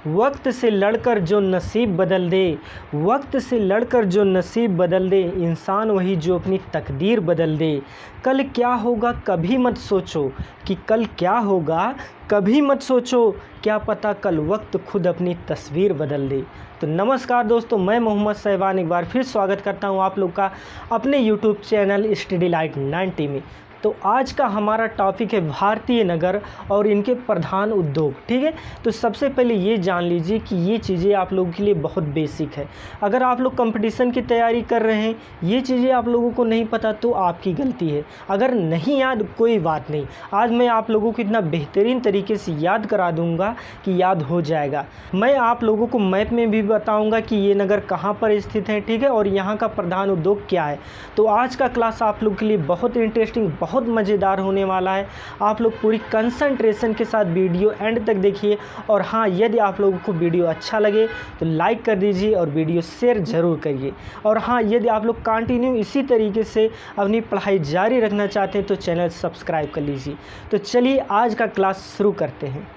वक्त से लड़कर जो नसीब बदल दे, वक्त से लड़कर जो नसीब बदल दे, इंसान वही जो अपनी तकदीर बदल दे। कल क्या होगा कभी मत सोचो, कि कल क्या होगा कभी मत सोचो, क्या पता कल वक्त खुद अपनी तस्वीर बदल दे। तो नमस्कार दोस्तों, मैं मोहम्मद सहवान एक बार फिर स्वागत करता हूं आप लोग का अपने यूट्यूब चैनल स्टडी लाइट 90 में। तो आज का हमारा टॉपिक है भारतीय नगर और इनके प्रधान उद्योग। ठीक है, तो सबसे पहले ये जान लीजिए कि ये चीज़ें आप लोगों के लिए बहुत बेसिक है। अगर आप लोग कंपटीशन की तैयारी कर रहे हैं, ये चीज़ें आप लोगों को नहीं पता तो आपकी गलती है। अगर नहीं याद कोई बात नहीं, आज मैं आप लोगों को इतना बेहतरीन तरीके से याद करा दूंगा कि याद हो जाएगा। मैं आप लोगों को मैप में भी बताऊँगा कि ये नगर कहाँ पर स्थित है, ठीक है, और यहाँ का प्रधान उद्योग क्या है। तो आज का क्लास आप लोग के लिए बहुत इंटरेस्टिंग, बहुत मज़ेदार होने वाला है। आप लोग पूरी कंसंट्रेशन के साथ वीडियो एंड तक देखिए। और हाँ, यदि आप लोगों को वीडियो अच्छा लगे तो लाइक कर दीजिए और वीडियो शेयर ज़रूर करिए। और हाँ, यदि आप लोग कंटिन्यू इसी तरीके से अपनी पढ़ाई जारी रखना चाहते हैं तो चैनल सब्सक्राइब कर लीजिए। तो चलिए आज का क्लास शुरू करते हैं।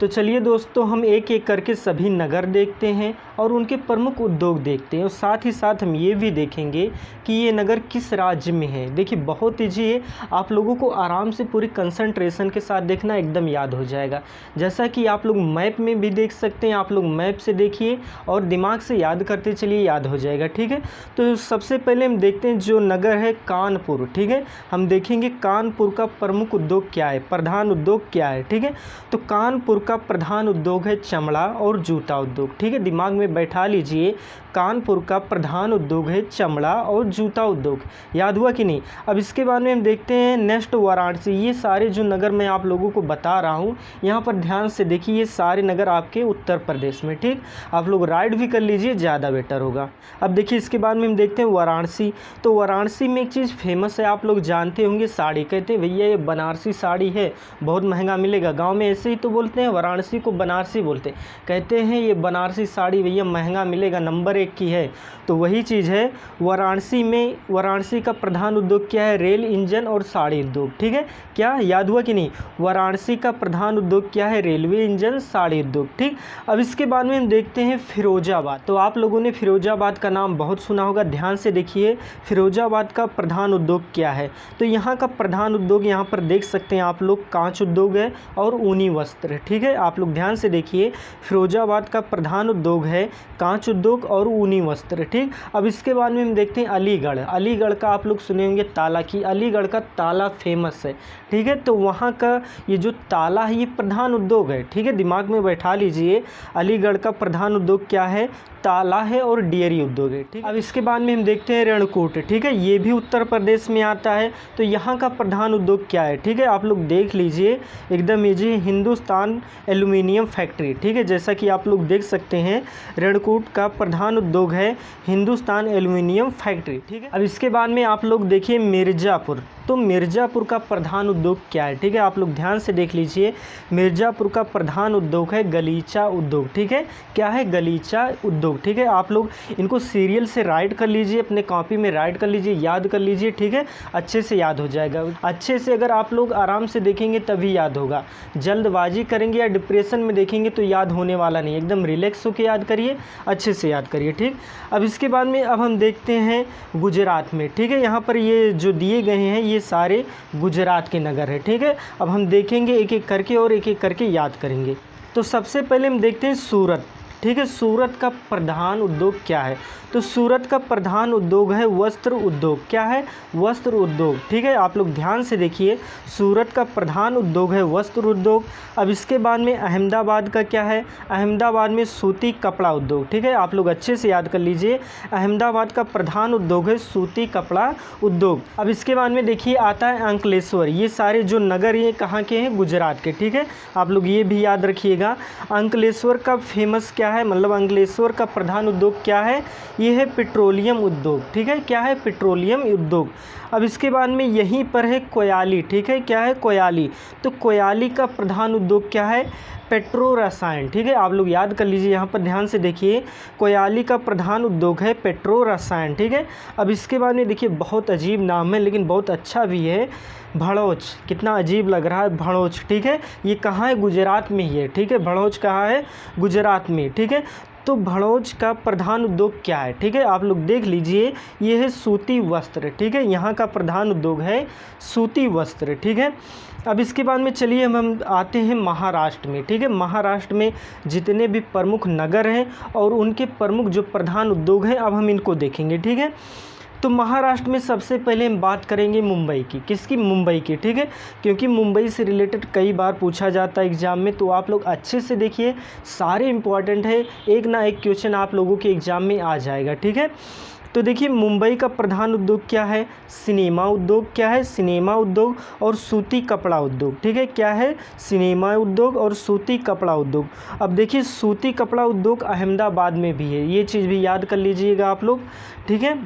तो चलिए दोस्तों, हम एक एक करके सभी नगर देखते हैं और उनके प्रमुख उद्योग देखते हैं, और साथ ही साथ हम ये भी देखेंगे कि ये नगर किस राज्य में है। देखिए बहुत ईजी है, आप लोगों को आराम से पूरी कंसंट्रेशन के साथ देखना, एकदम याद हो जाएगा। जैसा कि आप लोग मैप में भी देख सकते हैं, आप लोग मैप से देखिए और दिमाग से याद करते चलिए, याद हो जाएगा। ठीक है, तो सबसे पहले हम देखते हैं जो नगर है कानपुर। ठीक है, हम देखेंगे कानपुर का प्रमुख उद्योग क्या है, प्रधान उद्योग क्या है। ठीक है, तो कानपुर का प्रधान उद्योग है चमड़ा और जूता उद्योग। ठीक है, दिमाग में बैठा लीजिए, कानपुर का प्रधान उद्योग है चमड़ा और जूता उद्योग। याद हुआ कि नहीं? अब इसके बाद में हम देखते हैं नेक्स्ट वाराणसी। ये सारे जो नगर मैं आप लोगों को बता रहा हूँ, यहाँ पर ध्यान से देखिए, ये सारे नगर आपके उत्तर प्रदेश में। ठीक, आप लोग राइट भी कर लीजिए, ज़्यादा बेटर होगा। अब देखिए इसके बाद में हम देखते हैं वाराणसी। तो वाराणसी में एक चीज़ फेमस है, आप लोग जानते होंगे, साड़ी। कहते हैं भैया ये बनारसी साड़ी है, बहुत महंगा मिलेगा। गाँव में ऐसे ही तो बोलते हैं, वाराणसी को बनारसी बोलते, कहते हैं ये बनारसी साड़ी भैया महंगा मिलेगा, नंबर 1 की है। तो वही चीज़ है वाराणसी में। वाराणसी का प्रधान उद्योग क्या है? रेल इंजन और साड़ी उद्योग। ठीक है, क्या याद हुआ कि नहीं? वाराणसी का प्रधान उद्योग क्या है? रेलवे इंजन, साड़ी उद्योग। ठीक, अब इसके बाद में हम देखते हैं फिरोजाबाद। तो आप लोगों ने फिरोजाबाद का नाम बहुत सुना होगा, ध्यान से देखिए फिरोजाबाद का प्रधान उद्योग क्या है। तो यहाँ का प्रधान उद्योग यहाँ पर देख सकते हैं आप लोग, कांच उद्योग है और ऊनी वस्त्र। ठीक है, आप लोग ध्यान से देखिए, फिरोजाबाद का प्रधान उद्योग है कांच उद्योग और ऊनी वस्त्र। ठीक, अब इसके बाद में हम देखते हैं अलीगढ़। अलीगढ़ का आप लोग सुने होंगे ताला, की अलीगढ़ का ताला फेमस है। ठीक है, तो वहाँ का ये जो ताला है ये प्रधान उद्योग है। ठीक है, दिमाग में बैठा लीजिए, अलीगढ़ का प्रधान उद्योग क्या है? ताला है और डेयरी उद्योग है। ठीक, अब इसके बाद में हम देखते हैं रणकूट। ठीक है, ये भी उत्तर प्रदेश में आता है। तो यहाँ का प्रधान उद्योग क्या है? ठीक है, आप लोग देख लीजिए, एकदम इजी, हिंदुस्तान एल्यूमिनियम फैक्ट्री। ठीक है, जैसा कि आप लोग देख सकते हैं, रणकूट का प्रधान उद्योग है हिंदुस्तान एल्यूमिनियम फैक्ट्री। ठीक है, अब इसके बाद में आप लोग देखिए मिर्ज़ापुर। तो मिर्ज़ापुर का प्रधान उद्योग क्या है? ठीक है, आप लोग ध्यान से देख लीजिए, मिर्ज़ापुर का प्रधान उद्योग है गलीचा उद्योग। ठीक है, क्या है? गलीचा उद्योग। ठीक है, आप लोग इनको सीरियल से राइट कर लीजिए, अपने कॉपी में राइट कर लीजिए, याद कर लीजिए। ठीक है, अच्छे से याद हो जाएगा। अच्छे से अगर आप लोग आराम से देखेंगे तभी याद होगा, जल्दबाजी करेंगे या डिप्रेशन में देखेंगे तो याद होने वाला नहीं। एकदम रिलैक्स होकर याद करिए, अच्छे से याद करिए। ठीक, अब इसके बाद में अब हम देखते हैं गुजरात में। ठीक है, यहाँ पर ये जो दिए गए हैं ये सारे गुजरात के नगर हैं। ठीक है, अब हम देखेंगे एक एक करके और एक एक करके याद करेंगे। तो सबसे पहले हम देखते हैं सूरत। ठीक है, सूरत का प्रधान उद्योग क्या है? तो सूरत का प्रधान उद्योग है वस्त्र उद्योग। क्या है? वस्त्र उद्योग। ठीक है, आप लोग ध्यान से देखिए, सूरत का प्रधान उद्योग है वस्त्र उद्योग। अब इसके बाद में अहमदाबाद का क्या है? अहमदाबाद में सूती कपड़ा उद्योग। ठीक है, आप लोग अच्छे से याद कर लीजिए, अहमदाबाद का प्रधान उद्योग है सूती कपड़ा उद्योग। अब इसके बाद में देखिए आता है अंकलेश्वर। ये सारे जो नगर ये कहाँ के हैं? गुजरात के। ठीक है, आप लोग ये भी याद रखिएगा, अंकलेश्वर का फेमस क्या है, मतलब अंकलेश्वर का प्रधान उद्योग क्या है? ये है पेट्रोलियम उद्योग। ठीक है, क्या है? पेट्रोलियम उद्योग। अब इसके बाद में यहीं पर है कोयाली। ठीक है, क्या है? कोयाली। तो कोयाली का प्रधान उद्योग क्या है? पेट्रो रसायन। ठीक है, आप लोग याद कर लीजिए, यहाँ पर ध्यान से देखिए, कोयाली का प्रधान उद्योग है पेट्रो रसायन। ठीक है, अब इसके बाद में देखिए बहुत अजीब नाम है लेकिन बहुत अच्छा भी है, भड़ोच, कितना अजीब लग रहा है भड़ोच, ठीक है। ये कहाँ है? गुजरात में ही है, ठीक है। भड़ोच कहाँ है? गुजरात में, ठीक है। तो भड़ोच का प्रधान उद्योग क्या है? ठीक है, आप लोग देख लीजिए, ये है सूती वस्त्र, ठीक है। यहाँ का प्रधान उद्योग है सूती वस्त्र, ठीक है। अब इसके बाद में चलिए हम आते हैं महाराष्ट्र में, ठीक है। महाराष्ट्र में जितने भी प्रमुख नगर हैं और उनके प्रमुख जो प्रधान उद्योग हैं, अब हम इनको देखेंगे, ठीक है। तो महाराष्ट्र में सबसे पहले हम बात करेंगे मुंबई की। किसकी? मुंबई की, ठीक है। क्योंकि मुंबई से रिलेटेड कई बार पूछा जाता है एग्ज़ाम में, तो आप लोग अच्छे से देखिए, सारे इम्पॉर्टेंट है, एक ना एक क्वेश्चन आप लोगों के एग्ज़ाम में आ जाएगा, ठीक है। तो देखिए मुंबई का प्रधान उद्योग क्या है? सिनेमा उद्योग। क्या है? सिनेमा उद्योग और सूती कपड़ा उद्योग, ठीक है। क्या है? सिनेमा उद्योग और सूती कपड़ा उद्योग। अब देखिए सूती कपड़ा उद्योग अहमदाबाद में भी है, ये चीज़ भी याद कर लीजिएगा आप लोग, ठीक है।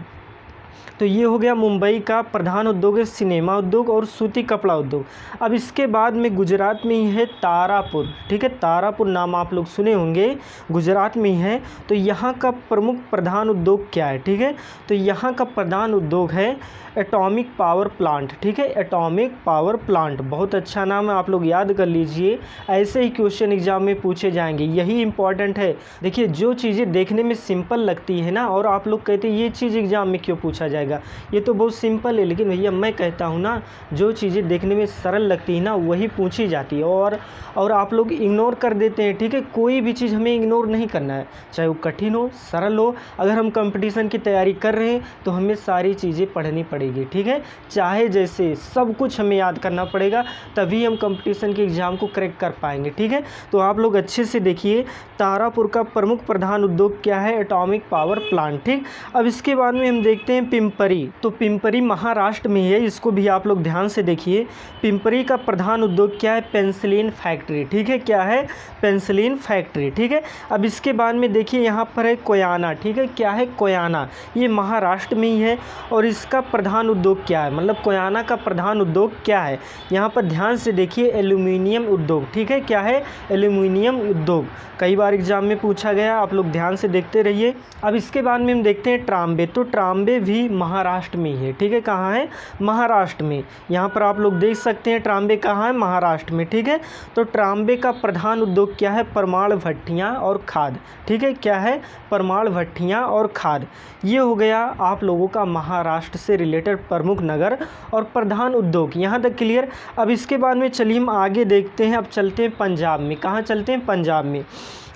तो ये हो गया मुंबई का प्रधान उद्योग है सिनेमा उद्योग और सूती कपड़ा उद्योग। अब इसके बाद में गुजरात में ही है तारापुर, ठीक है। तारापुर नाम आप लोग सुने होंगे, गुजरात में ही है। तो यहाँ का प्रमुख प्रधान उद्योग क्या है? ठीक है, तो यहाँ का प्रधान उद्योग है एटॉमिक पावर प्लांट, ठीक है। एटॉमिक पावर प्लांट बहुत अच्छा नाम है, आप लोग याद कर लीजिए, ऐसे ही क्वेश्चन एग्जाम में पूछे जाएंगे, यही इंपॉर्टेंट है। देखिए जो चीज़ें देखने में सिंपल लगती है ना, और आप लोग कहते हैं ये चीज़ एग्जाम में क्यों पूछा जाएगा, ये तो बहुत सिंपल है, लेकिन भैया मैं कहता हूँ ना, जो चीज़ें देखने में सरल लगती है ना वही पूछी जाती है, और आप लोग इग्नोर कर देते हैं, ठीक है। कोई भी चीज़ हमें इग्नोर नहीं करना है, चाहे वो कठिन हो सरल हो। अगर हम कंपटीशन की तैयारी कर रहे हैं तो हमें सारी चीज़ें पढ़नी पड़ेगी, ठीक है। चाहे जैसे सब कुछ हमें याद करना पड़ेगा, तभी हम कंपटीशन के एग्ज़ाम को क्रैक कर पाएंगे, ठीक है। तो आप लोग अच्छे से देखिए, तारापुर का प्रमुख प्रधान उद्योग क्या है? एटॉमिक पावर प्लांट, ठीक। अब इसके बाद में हम देखते हैं पिंपरी। तो पिंपरी महाराष्ट्र में है, इसको भी आप लोग ध्यान से देखिए। पिंपरी का प्रधान उद्योग क्या है? पेंसिलिन फैक्ट्री, ठीक है। क्या है? पेंसिलिन फैक्ट्री, ठीक है। अब इसके बाद में देखिए यहाँ पर है कोयाना, ठीक है। क्या है? कोयाना, ये महाराष्ट्र में ही है, और इसका प्रधान उद्योग क्या है, मतलब कोयाना का प्रधान उद्योग क्या है? यहाँ पर ध्यान से देखिए, एल्यूमिनियम उद्योग, ठीक है। क्या है? एल्यूमिनियम उद्योग, कई बार एग्जाम में पूछा गया, आप लोग ध्यान से देखते रहिए। अब इसके बाद में हम देखते हैं ट्राम्बे। तो ट्राम्बे भी महाराष्ट्र में ही है, ठीक है। कहाँ है? महाराष्ट्र में। यहाँ पर आप लोग देख सकते हैं ट्राम्बे कहाँ है? महाराष्ट्र में, ठीक है। तो ट्राम्बे का प्रधान उद्योग क्या है? परमाणु भट्टियाँ और खाद, ठीक है। क्या है? परमाणु भट्टियाँ और खाद। ये हो गया आप लोगों का महाराष्ट्र से रिलेटेड प्रमुख नगर और प्रधान उद्योग, यहाँ तक क्लियर। अब इसके बाद में चलिए हम आगे देखते हैं, अब चलते हैं पंजाब में। कहाँ चलते हैं? पंजाब में,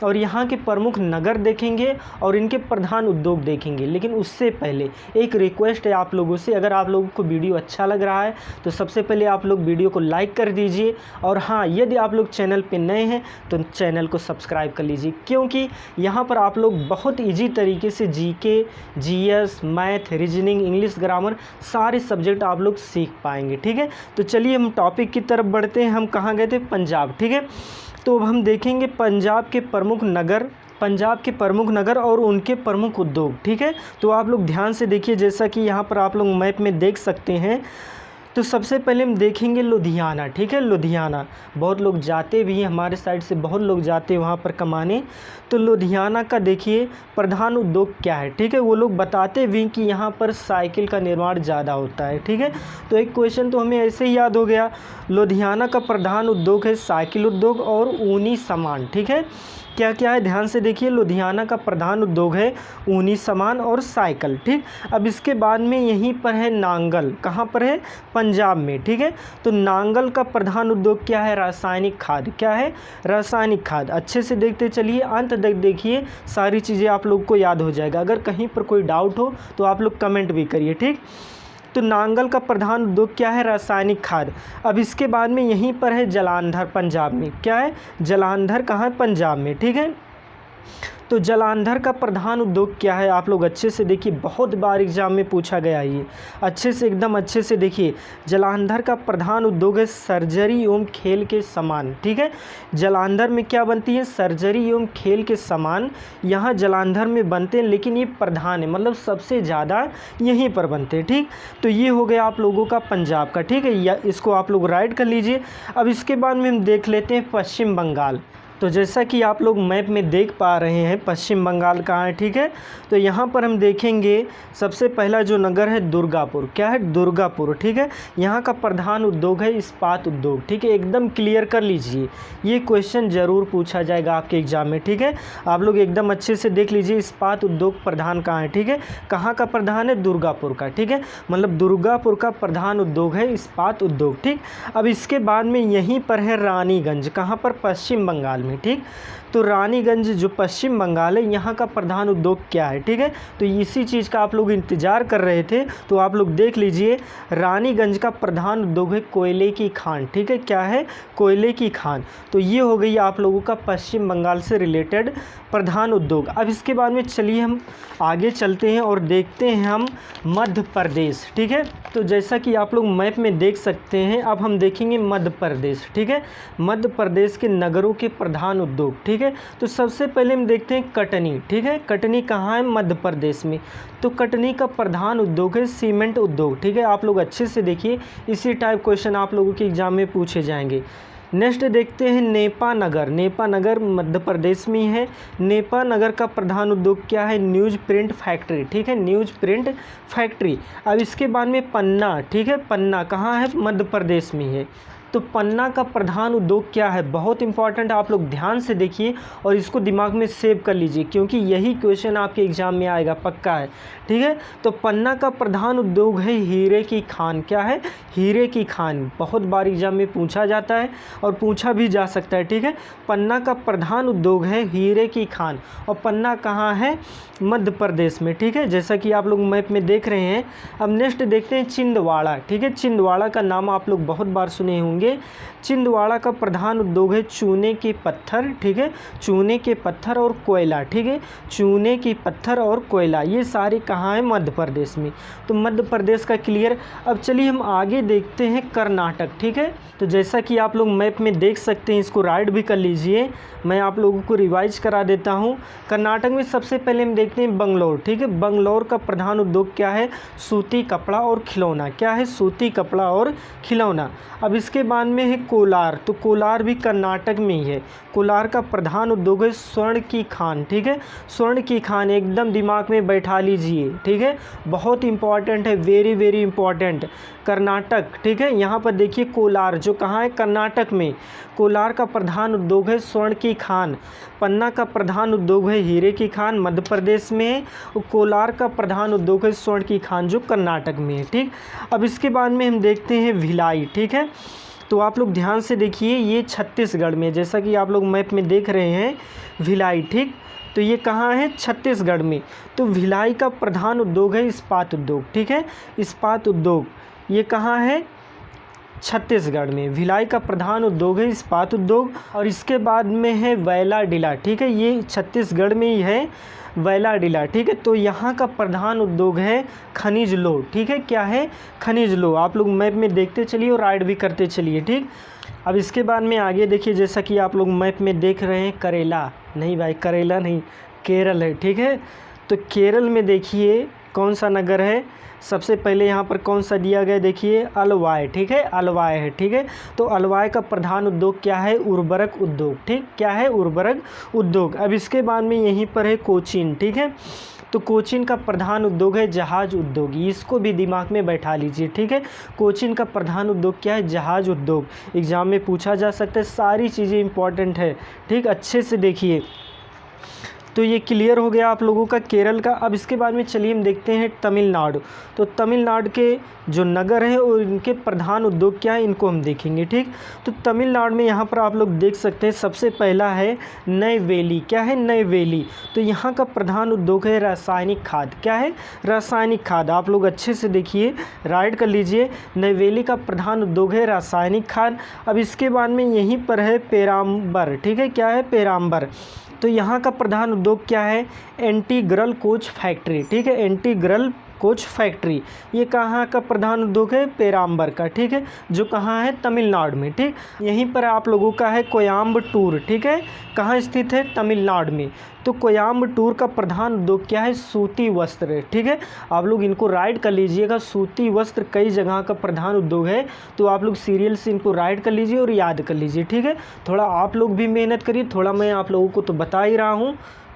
और यहाँ के प्रमुख नगर देखेंगे और इनके प्रधान उद्योग देखेंगे। लेकिन उससे पहले एक रिक्वेस्ट है आप लोगों से, अगर आप लोगों को वीडियो अच्छा लग रहा है तो सबसे पहले आप लोग वीडियो को लाइक कर दीजिए, और हाँ, यदि आप लोग चैनल पे नए हैं तो चैनल को सब्सक्राइब कर लीजिए, क्योंकि यहाँ पर आप लोग बहुत ईजी तरीके से GK, GS, math, reasoning, English, grammar सारे सब्जेक्ट आप लोग सीख पाएंगे, ठीक है। तो चलिए हम टॉपिक की तरफ बढ़ते हैं। हम कहाँ गए थे? पंजाब, ठीक है। तो अब हम देखेंगे पंजाब के प्रमुख नगर और उनके प्रमुख उद्योग, ठीक है। तो आप लोग ध्यान से देखिए, जैसा कि यहाँ पर आप लोग मैप में देख सकते हैं। तो सबसे पहले हम देखेंगे लुधियाना, ठीक है। लुधियाना बहुत लोग जाते भी हैं, हमारे साइड से बहुत लोग जाते हैं वहाँ पर कमाने। तो लुधियाना का देखिए प्रधान उद्योग क्या है, ठीक है। वो लोग बताते भी कि यहाँ पर साइकिल का निर्माण ज़्यादा होता है, ठीक है। तो एक क्वेश्चन तो हमें ऐसे ही याद हो गया, लुधियाना का प्रधान उद्योग है साइकिल उद्योग और ऊनी सामान, ठीक है। क्या क्या है? ध्यान से देखिए, लुधियाना का प्रधान उद्योग है ऊनी सामान और साइकिल, ठीक। अब इसके बाद में यहीं पर है नांगल। कहाँ पर है? पंजाब में, ठीक है। तो नांगल का प्रधान उद्योग क्या है? रासायनिक खाद। क्या है? रासायनिक खाद। अच्छे से देखते चलिए, अंत तक देखिए, सारी चीज़ें आप लोग को याद हो जाएगा। अगर कहीं पर कोई डाउट हो तो आप लोग कमेंट भी करिए, ठीक। तो नांगल का प्रधान उद्योग क्या है? रासायनिक खाद। अब इसके बाद में यहीं पर है जलांधर, पंजाब में। क्या है? जलांधर कहाँ है? पंजाब में, ठीक है। तो जलांधर का प्रधान उद्योग क्या है? आप लोग अच्छे से देखिए, बहुत बार एग्जाम में पूछा गया ये, अच्छे से एकदम अच्छे से देखिए। जलांधर का प्रधान उद्योग है सर्जरी एवं खेल के सामान, ठीक है। जलांधर में क्या बनती है? सर्जरी एवं खेल के सामान यहाँ जलांधर में बनते हैं, लेकिन ये प्रधान है, मतलब सबसे ज़्यादा यहीं पर बनते हैं, ठीक। तो ये हो गया आप लोगों का पंजाब का, ठीक है। या इसको आप लोग राइट कर लीजिए। अब इसके बाद में हम देख लेते हैं पश्चिम बंगाल। तो जैसा कि आप लोग मैप में देख पा रहे हैं पश्चिम बंगाल कहाँ है, ठीक है। तो यहाँ पर हम देखेंगे सबसे पहला जो नगर है दुर्गापुर, क्या है, दुर्गापुर, ठीक है। यहाँ का प्रधान उद्योग है इस्पात उद्योग, ठीक है। एकदम क्लियर कर लीजिए, ये क्वेश्चन ज़रूर पूछा जाएगा आपके एग्जाम में, ठीक है। आप लोग एकदम अच्छे से देख लीजिए इस्पात उद्योग प्रधान कहाँ है, ठीक है। कहाँ का प्रधान है, दुर्गापुर का, ठीक है। मतलब दुर्गापुर का प्रधान उद्योग है इस्पात उद्योग, ठीक। अब इसके बाद में यहीं पर है रानीगंज, कहाँ पर, पश्चिम बंगाल में, ठीक। तो रानीगंज जो पश्चिम बंगाल है, यहाँ का प्रधान उद्योग क्या है, ठीक है। तो इसी चीज़ का आप लोग इंतज़ार कर रहे थे, तो आप लोग देख लीजिए रानीगंज का प्रधान उद्योग है कोयले की खान, ठीक है। क्या है, कोयले की खान। तो ये हो गई आप लोगों का पश्चिम बंगाल से रिलेटेड प्रधान उद्योग। अब इसके बाद में चलिए हम आगे चलते हैं और देखते हैं हम मध्य प्रदेश, ठीक है। तो जैसा कि आप लोग मैप में देख सकते हैं, अब हम देखेंगे मध्य प्रदेश, ठीक है। मध्य प्रदेश के नगरों के प्रधान उद्योग, ठीक है। तो सबसे पहले हम देखते हैं कटनी, ठीक है। कटनी कहाँ है, मध्य प्रदेश में। तो कटनी का प्रधान उद्योग है सीमेंट उद्योग, ठीक है। आप लोग अच्छे से देखिए, इसी टाइप क्वेश्चन आप लोगों के एग्जाम में पूछे जाएंगे। नेक्स्ट देखते हैं नेपा नगर, नेपा नगर मध्य प्रदेश में है। नेपा नगर का प्रधान उद्योग क्या है, न्यूज़ प्रिंट फैक्ट्री, ठीक है, न्यूज़ प्रिंट फैक्ट्री। अब इसके बाद में पन्ना, ठीक है, पन्ना कहाँ है, मध्य प्रदेश में है। तो पन्ना का प्रधान उद्योग क्या है, बहुत इंपॉर्टेंट, आप लोग ध्यान से देखिए और इसको दिमाग में सेव कर लीजिए, क्योंकि यही क्वेश्चन आपके एग्जाम में आएगा, पक्का है, ठीक है। तो पन्ना का प्रधान उद्योग है हीरे की खान, क्या है, हीरे की खान। बहुत बार एग्जाम में पूछा जाता है और पूछा भी जा सकता है, ठीक है। पन्ना का प्रधान उद्योग है हीरे की खान, और पन्ना कहाँ है, मध्य प्रदेश में, ठीक है, जैसा कि आप लोग मैप में देख रहे हैं। अब नेक्स्ट देखते हैं छिंदवाड़ा, ठीक है। छिंदवाड़ा का नाम आप लोग बहुत बार सुने होंगे। छिंदवाड़ा का प्रधान उद्योग है चूने के पत्थर, ठीक है, चूने के पत्थर और कोयला, ठीक है, चूने की पत्थर और कोयला, ये सारे कहाँ हैं, मध्य प्रदेश में। तो मध्य प्रदेश का क्लियर। अब चलिए हम आगे देखते हैं कर्नाटक, ठीक है। तो जैसा कि आप लोग मैप में देख सकते हैं, इसको राइट भी कर लीजिए, मैं आप लोगों को रिवाइज करा देता हूँ। कर्नाटक में सबसे पहले हम देखते हैं बंगलौर, ठीक है। बंगलौर का प्रधान उद्योग क्या है, सूती कपड़ा और खिलौना, क्या है, सूती कपड़ा और खिलौना। अब इसके बाद में है कोलार, तो कोलार भी कर्नाटक में ही है। कोलार का प्रधान उद्योग है स्वर्ण की खान, ठीक है, स्वर्ण की खान, एकदम दिमाग में बैठा लीजिए, ठीक है, बहुत इंपॉर्टेंट है, वेरी वेरी इंपॉर्टेंट। कर्नाटक, ठीक है, यहाँ पर देखिए कोलार जो कहाँ है, कर्नाटक में। कोलार का प्रधान उद्योग है स्वर्ण की खान। पन्ना का प्रधान उद्योग है हीरे की खान, मध्य प्रदेश में है। और कोलार का प्रधान उद्योग है स्वर्ण की खान, जो कर्नाटक में है, ठीक। अब इसके बाद में हम देखते हैं भिलाई, ठीक है। तो आप लोग ध्यान से देखिए, ये छत्तीसगढ़ में, जैसा कि आप लोग मैप में देख रहे हैं भिलाई, ठीक। तो ये कहाँ है, छत्तीसगढ़ में। तो भिलाई का प्रधान उद्योग है इस्पात उद्योग, ठीक है, इस्पात उद्योग, ये कहाँ है, छत्तीसगढ़ में। भिलाई का प्रधान उद्योग है इस्पात उद्योग। और इसके बाद में है वैलाडीला, ठीक है, ये छत्तीसगढ़ में ही है, वैलाडीला, ठीक है। तो यहाँ का प्रधान उद्योग है खनिज लोह, ठीक है, क्या है, खनिज लोह। आप लोग मैप में देखते चलिए और राइड भी करते चलिए, ठीक। अब इसके बाद में आगे देखिए, जैसा कि आप लोग मैप में देख रहे हैं करेला, नहीं भाई करेला नहीं, केरल है, ठीक है। तो केरल में देखिए कौन सा नगर है, सबसे पहले यहाँ पर कौन सा दिया गया, देखिए अलवाय, ठीक है, अलवाय है, ठीक है। तो अलवाय का प्रधान उद्योग क्या है, उर्वरक उद्योग, ठीक, क्या है, उर्वरक उद्योग। अब इसके बाद में यहीं पर है कोचीन, ठीक है। तो कोचीन का प्रधान उद्योग है जहाज उद्योग, इसको भी दिमाग में बैठा लीजिए, ठीक है। कोचीन का प्रधान उद्योग क्या है, जहाज उद्योग, एग्जाम में पूछा जा सकता है, सारी चीज़ें इंपॉर्टेंट है, ठीक, अच्छे से देखिए। तो ये क्लियर हो गया आप लोगों का केरल का। अब इसके बाद में चलिए हम देखते हैं तमिलनाडु। तो तमिलनाडु के जो नगर हैं और इनके प्रधान उद्योग क्या है, इनको हम देखेंगे, ठीक। तो तमिलनाडु में यहाँ पर आप लोग देख सकते हैं, सबसे पहला है नईवेली, क्या है, नईवेली। तो यहाँ का प्रधान उद्योग है रासायनिक खाद, क्या है, रासायनिक खाद। आप लोग अच्छे से देखिए, राइट कर लीजिए, नईवेली का प्रधान उद्योग है रासायनिक खाद। अब इसके बाद में यहीं पर है पेराम्बर, ठीक है, क्या है, पेराम्बर। तो यहाँ का प्रधान उद्योग क्या है, इंटीग्रल कोच फैक्ट्री, ठीक है, इंटीग्रल कोच फैक्ट्री, ये कहाँ का प्रधान उद्योग है? पेराम्बर का, ठीक है, जो कहाँ है? तमिलनाडु में, ठीक। यहीं पर आप लोगों का है कोयम्बटूर, ठीक है, कहाँ स्थित है? तमिलनाडु में। तो कोयम्बटूर का प्रधान उद्योग क्या है? सूती वस्त्र, ठीक है। आप लोग इनको राइट कर लीजिएगा, सूती वस्त्र कई जगह का प्रधान उद्योग है, तो आप लोग सीरियल से इनको राइट कर लीजिए और याद कर लीजिए, ठीक है। थोड़ा आप लोग भी मेहनत करिए, थोड़ा मैं आप लोगों को तो बता ही रहा हूँ।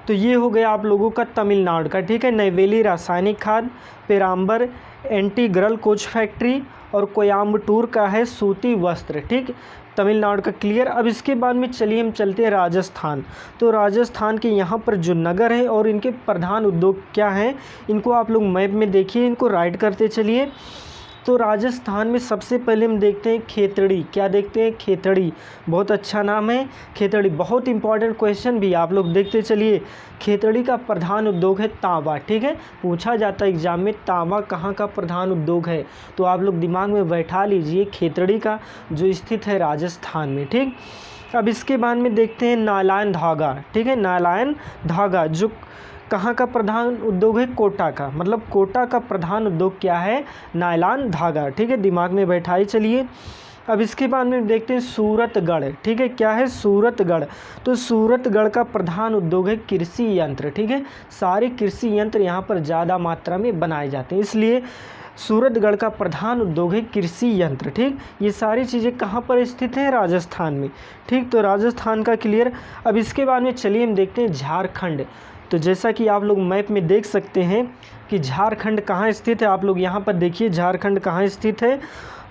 तो ये हो गया आप लोगों का तमिलनाडु का, ठीक है। नैवेली रासायनिक खाद, पेराम्बर इंटीग्रल कोच फैक्ट्री और कोयम्बटूर का है सूती वस्त्र, ठीक, तमिलनाडु का क्लियर। अब इसके बाद में चलिए हम चलते हैं राजस्थान। तो राजस्थान के यहाँ पर जो नगर है और इनके प्रधान उद्योग क्या हैं, इनको आप लोग मैप में देखिए, इनको राइट करते चलिए। तो राजस्थान में सबसे पहले हम देखते हैं खेतड़ी। क्या देखते हैं? खेतड़ी, बहुत अच्छा नाम है खेतड़ी, बहुत इंपॉर्टेंट क्वेश्चन भी आप लोग देखते चलिए। खेतड़ी का प्रधान उद्योग है तांबा, ठीक है, पूछा जाता है एग्जाम में तांबा कहाँ का प्रधान उद्योग है, तो आप लोग दिमाग में बैठा लीजिए खेतड़ी का, जो स्थित है राजस्थान में, ठीक। अब इसके बाद में देखते हैं नायलॉन धागा, ठीक है, नायलॉन धागा जो कहाँ का प्रधान उद्योग है? कोटा का, मतलब कोटा का प्रधान उद्योग क्या है? नायलॉन धागा, ठीक है, दिमाग में बैठाई चलिए। अब इसके बाद में देखते हैं सूरतगढ़, ठीक है, क्या है? सूरतगढ़। तो सूरतगढ़ का प्रधान उद्योग है कृषि यंत्र, ठीक है, सारे कृषि यंत्र यहाँ पर ज़्यादा मात्रा में बनाए जाते हैं, इसलिए सूरतगढ़ का प्रधान उद्योग है कृषि यंत्र, ठीक। ये सारी चीज़ें कहाँ पर स्थित हैं? राजस्थान में, ठीक। तो राजस्थान का क्लियर। अब इसके बाद में चलिए हम देखते हैं झारखंड। तो जैसा कि आप लोग मैप में देख सकते हैं कि झारखंड कहाँ स्थित है, आप लोग यहाँ पर देखिए झारखंड कहाँ स्थित है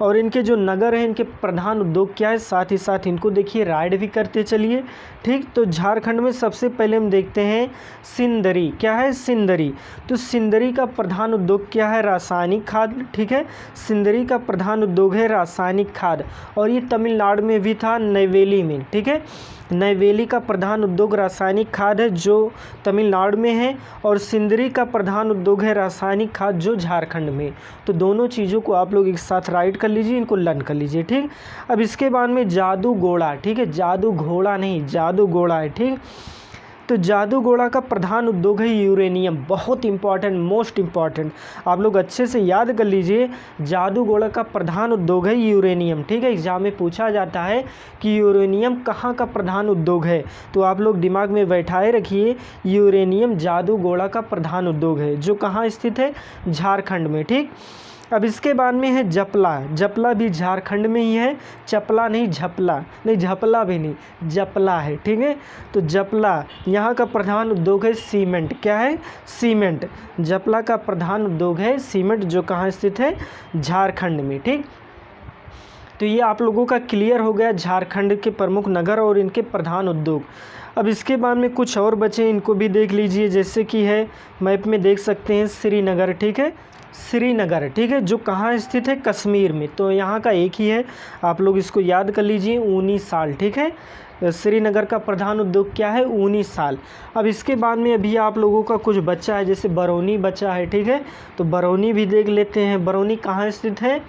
और इनके जो नगर हैं, इनके प्रधान उद्योग क्या है, साथ ही साथ इनको देखिए राइड भी करते चलिए, ठीक। तो झारखंड में सबसे पहले हम देखते हैं सिंदरी। क्या है? सिंदरी। तो सिंदरी का प्रधान उद्योग क्या है? रासायनिक खाद, ठीक है, सिंदरी का प्रधान उद्योग है रासायनिक खाद, और ये तमिलनाडु में भी था, नैवेली में, ठीक है। नैवेली का प्रधान उद्योग रासायनिक खाद है जो तमिलनाडु में है, और सिंदरी का प्रधान उद्योग है रासायनिक खाद जो झारखंड में। तो दोनों चीज़ों को आप लोग एक साथ राइट कर लीजिए, इनको लर्न कर लीजिए, ठीक। अब इसके बाद में जादूगोड़ा, ठीक है, जादू घोड़ा नहीं, जादूगोड़ा है, ठीक। तो जादूगोड़ा का प्रधान उद्योग है यूरेनियम, बहुत इंपॉर्टेंट, मोस्ट इंपॉर्टेंट, आप लोग अच्छे से याद कर लीजिए। जादूगोड़ा का प्रधान उद्योग है यूरेनियम, ठीक है, एग्जाम में पूछा जाता है कि यूरेनियम कहाँ का प्रधान उद्योग है, तो आप लोग दिमाग में बैठाए रखिए, यूरेनियम जादूगोड़ा का प्रधान उद्योग है जो कहाँ स्थित है? झारखंड में, ठीक। अब इसके बाद में है जपला। जपला भी झारखंड में ही है, चपला नहीं, झपला नहीं, झपला भी नहीं, जपला है, ठीक है। तो जपला यहाँ का प्रधान उद्योग है सीमेंट। क्या है? सीमेंट। जपला का प्रधान उद्योग है सीमेंट जो कहाँ स्थित है? झारखंड में, ठीक। तो ये आप लोगों का क्लियर हो गया झारखंड के प्रमुख नगर और इनके प्रधान उद्योग। अब इसके बाद में कुछ और बचे, इनको भी देख लीजिए, जैसे कि है मैप में देख सकते हैं श्रीनगर, ठीक है, श्रीनगर, ठीक है, जो कहाँ स्थित है? कश्मीर में। तो यहाँ का एक ही है, आप लोग इसको याद कर लीजिए, ऊनी साल, ठीक है। श्रीनगर का प्रधान उद्योग क्या है? ऊनी साल। अब इसके बाद में अभी आप लोगों का कुछ बच्चा है, जैसे बरौनी बच्चा है, ठीक है, तो बरौनी भी देख लेते हैं। बरौनी कहाँ स्थित है?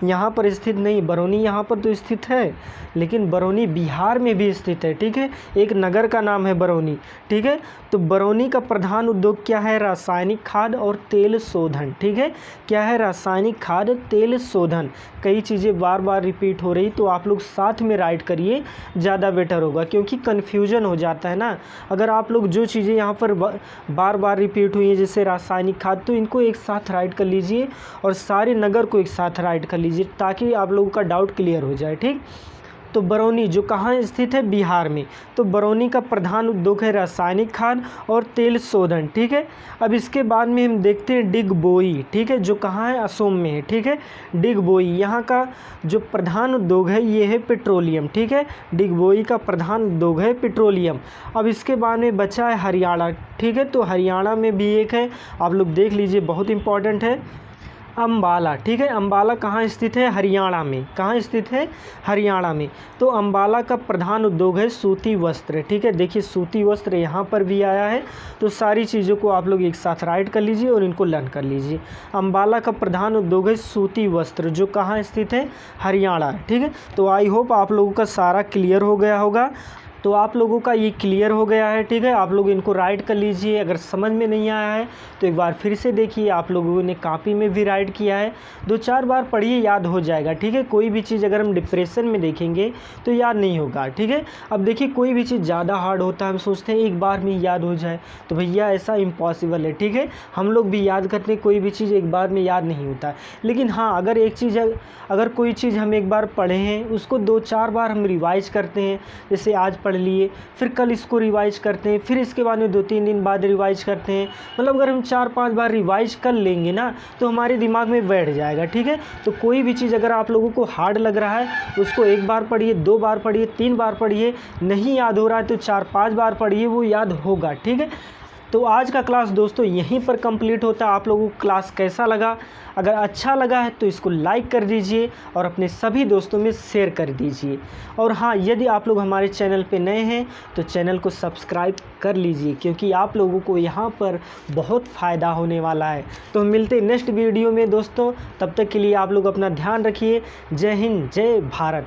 यहाँ पर स्थित नहीं, बरौनी यहाँ पर तो स्थित है, लेकिन बरौनी बिहार में भी स्थित है, ठीक है, एक नगर का नाम है बरौनी, ठीक है। तो बरौनी का प्रधान उद्योग क्या है? रासायनिक खाद और तेल शोधन, ठीक है। क्या है? रासायनिक खाद, तेल शोधन। कई चीज़ें बार बार रिपीट हो रही, तो आप लोग साथ में राइट करिए, ज़्यादा बेटर होगा, क्योंकि कन्फ्यूजन हो जाता है ना। अगर आप लोग जो चीज़ें यहाँ पर बार बार रिपीट हुई हैं, जैसे रासायनिक खाद, तो इनको एक साथ राइट कर लीजिए और सारे नगर को एक साथ राइट कर लीजिए, ताकि आप लोगों का डाउट क्लियर हो जाए, ठीक। तो बरौनी जो कहाँ स्थित है? बिहार में। तो बरौनी का प्रधान उद्योग है रासायनिक खाद और तेल शोधन, ठीक है। अब इसके बाद में हम देखते हैं डिगबोई, ठीक है, जो कहाँ है? असम में है, ठीक है। डिगबोई यहाँ का जो प्रधान उद्योग है ये है पेट्रोलियम, ठीक है। डिगबोई का प्रधान उद्योग है पेट्रोलियम। अब इसके बाद में बचा है हरियाणा, ठीक है, तो हरियाणा में भी एक है, आप लोग देख लीजिए, बहुत इंपॉर्टेंट है, अम्बाला, ठीक है। अम्बाला कहाँ स्थित है? हरियाणा में। कहाँ स्थित है? हरियाणा में। तो अम्बाला का प्रधान उद्योग है सूती वस्त्र, ठीक है, देखिए सूती वस्त्र यहाँ पर भी आया है। तो सारी चीज़ों को आप लोग एक साथ राइट कर लीजिए और इनको लर्न कर लीजिए। अम्बाला का प्रधान उद्योग है सूती वस्त्र जो कहाँ स्थित है? हरियाणा, ठीक है। तो आई होप आप लोगों का सारा क्लियर हो गया होगा। तो आप लोगों का ये क्लियर हो गया है, ठीक है। आप लोग इनको राइट कर लीजिए। अगर समझ में नहीं आया है तो एक बार फिर से देखिए, आप लोगों ने कॉपी में भी राइट किया है, 2-4 बार पढ़िए, याद हो जाएगा, ठीक है। कोई भी चीज़ अगर हम डिप्रेशन में देखेंगे तो याद नहीं होगा, ठीक है। अब देखिए कोई भी चीज़ ज़्यादा हार्ड होता है, हम सोचते हैं एक बार में याद हो जाए, तो भैया ऐसा इम्पॉसिबल है, ठीक है। हम लोग भी याद करते हैं, कोई भी चीज़ एक बार में याद नहीं होता है। लेकिन हाँ, अगर कोई चीज़ हम एक बार पढ़े हैं, उसको 2-4 बार हम रिवाइज करते हैं, जैसे आज पढ़ लिए, फिर कल इसको रिवाइज करते हैं, फिर इसके बाद में 2-3 दिन बाद रिवाइज करते हैं, मतलब अगर हम 4-5 बार रिवाइज कर लेंगे ना तो हमारे दिमाग में बैठ जाएगा, ठीक है। तो कोई भी चीज़ अगर आप लोगों को हार्ड लग रहा है, उसको 1 बार पढ़िए, 2 बार पढ़िए, 3 बार पढ़िए, नहीं याद हो रहा है तो 4-5 बार पढ़िए, वो याद होगा, ठीक है। तो आज का क्लास दोस्तों यहीं पर कंप्लीट होता है। आप लोगों को क्लास कैसा लगा? अगर अच्छा लगा है तो इसको लाइक कर दीजिए और अपने सभी दोस्तों में शेयर कर दीजिए। और हाँ, यदि आप लोग हमारे चैनल पे नए हैं तो चैनल को सब्सक्राइब कर लीजिए, क्योंकि आप लोगों को यहाँ पर बहुत फ़ायदा होने वाला है। तो मिलते हैं नेक्स्ट वीडियो में दोस्तों, तब तक के लिए आप लोग अपना ध्यान रखिए। जय हिंद, जय भारत।